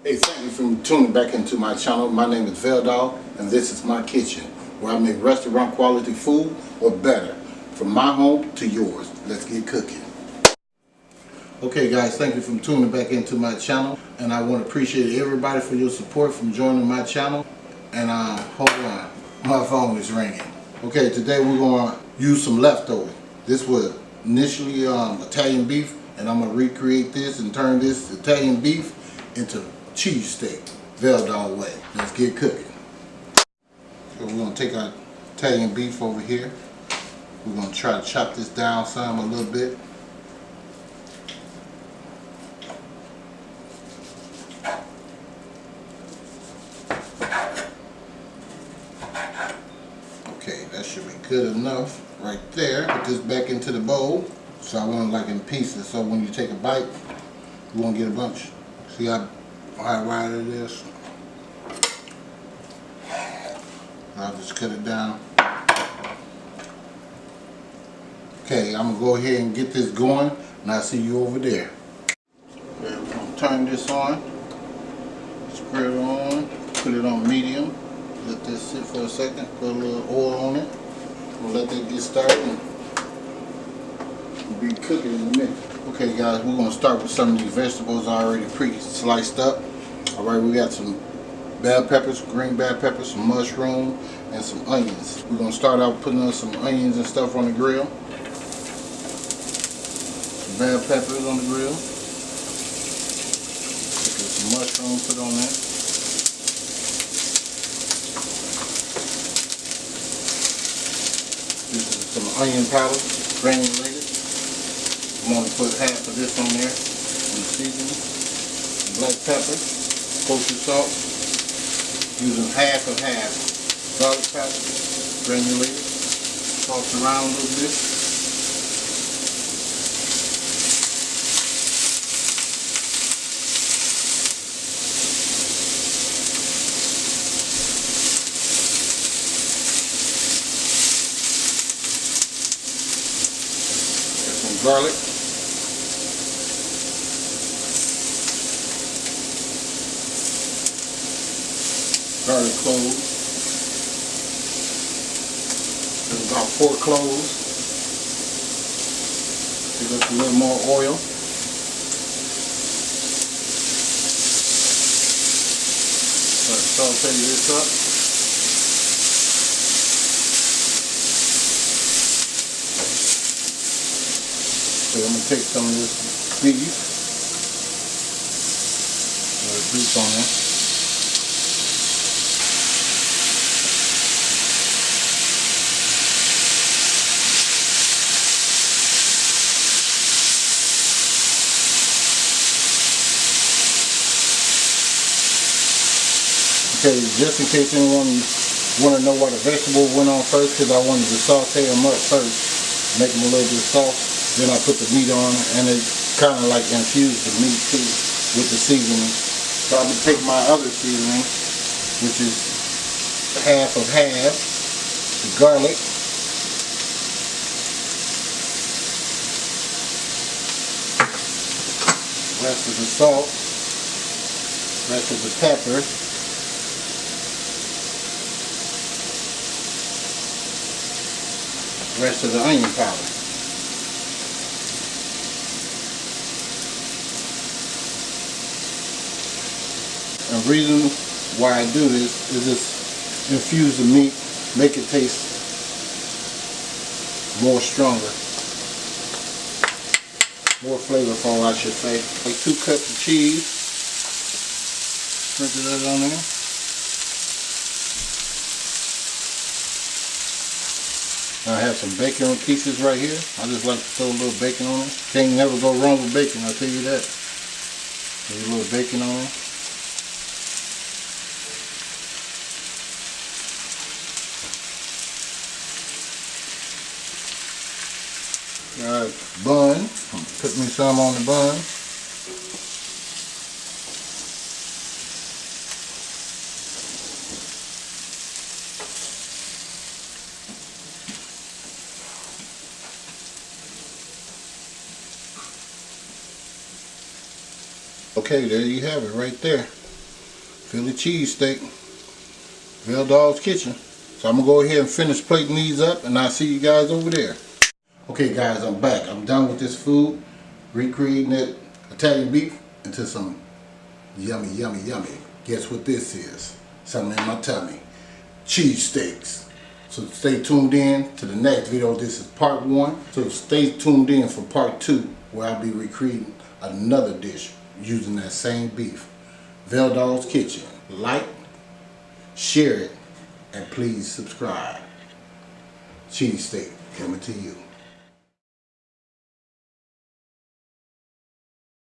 Hey, thank you for tuning back into my channel. My name is Veldog, and this is my kitchen, where I make restaurant quality food or better, from my home to yours. Let's get cooking. Okay guys, thank you for tuning back into my channel, and I want to appreciate everybody for your support from joining my channel. And hold on, my phone is ringing. Okay, today we're going to use some leftovers. This was initially Italian beef, and I'm going to recreate this and turn this Italian beef into cheesesteak, Veldog way. Let's get cooking. So we're going to take our Italian beef over here. We're going to try to chop this down some a little bit. Okay, that should be good enough right there. Put this back into the bowl. So I want it like in pieces, so when you take a bite, you won't get a bunch. See how wide it is? I'll just cut it down. Okay, I'm gonna go ahead and get this going, and I'll see you over there. Okay, we're gonna turn this on, spread it on, put it on medium, let this sit for a second, put a little oil on it. We'll let that get started and we'll be cooking in a minute. Okay guys, we're gonna start with some of these vegetables already pre-sliced up. Alright, we got some bell peppers, green bell peppers, some mushroom, and some onions. We're going to start out putting on some onions and stuff on the grill. Some bell peppers on the grill. Get some mushroom put on that. This is some onion powder, granulated. I'm going to put half of this on there, and seasoning. Black pepper, kosher salt, using half of half. Garlic powder, granulated, toss around a little bit. Got some garlic. Garlic cloves. There's about 4 cloves. Give us a little more oil. Start sauteing this up. So I'm going to take some of this beef. There's beef on there. Okay, just in case anyone want to know why the vegetables went on first, because I wanted to saute them up first, make them a little bit soft. Then I put the meat on, and it kind of like infused the meat too with the seasoning. So I'm going to take my other seasoning, which is half of half, the garlic, rest of the salt, rest of the pepper, rest of the onion powder. And the reason why I do this is just infuse the meat, make it taste more stronger, more flavorful I should say. Like 2 cups of cheese, sprinkle that on there. I have some bacon pieces right here. I just like to throw a little bacon on it. Can't never go wrong with bacon, I'll tell you that. There's a little bacon on it. Got bun. Put me some on the bun. Okay, there you have it right there. Philly cheesesteak. Veldog's Kitchen. So I'm gonna go ahead and finish plating these up, and I'll see you guys over there. Okay guys, I'm back. I'm done with this food. Recreating that Italian beef into some yummy, yummy, yummy. Guess what this is? Something in my tummy. Cheesesteaks. So stay tuned in to the next video. This is part 1. So stay tuned in for part 2, where I'll be recreating another dish using that same beef. Veldog's Kitchen. Like, share it, and please subscribe. Cheesesteak coming to you.